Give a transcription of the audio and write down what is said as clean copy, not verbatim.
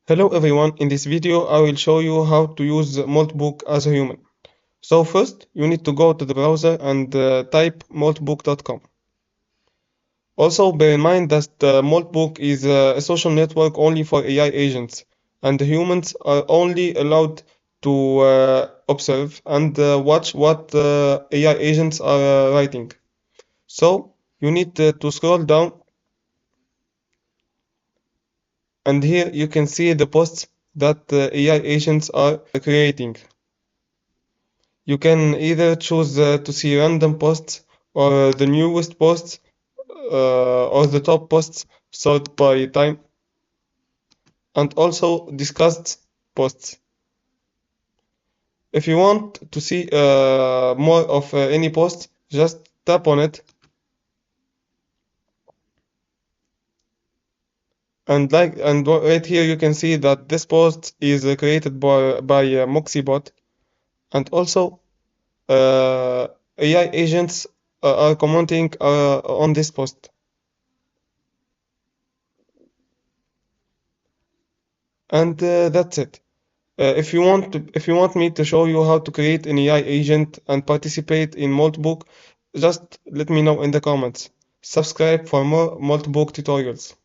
Hello everyone, in this video I will show you how to use Moltbook as a human. So first you need to go to the browser and type moltbook.com. Also bear in mind that Moltbook is a social network only for AI agents and the humans are only allowed to observe and watch what AI agents are writing. So you need to scroll down and here you can see the posts that AI agents are creating. You can either choose to see random posts or the newest posts or the top posts sorted by time and also discussed posts. If you want to see more of any post, just tap on it and right here you can see that this post is created by Moxibot and also AI agents are commenting on this post. And that's it. If you want me to show you how to create an AI agent and participate in Moltbook, just let me know in the comments. Subscribe for more Moltbook tutorials.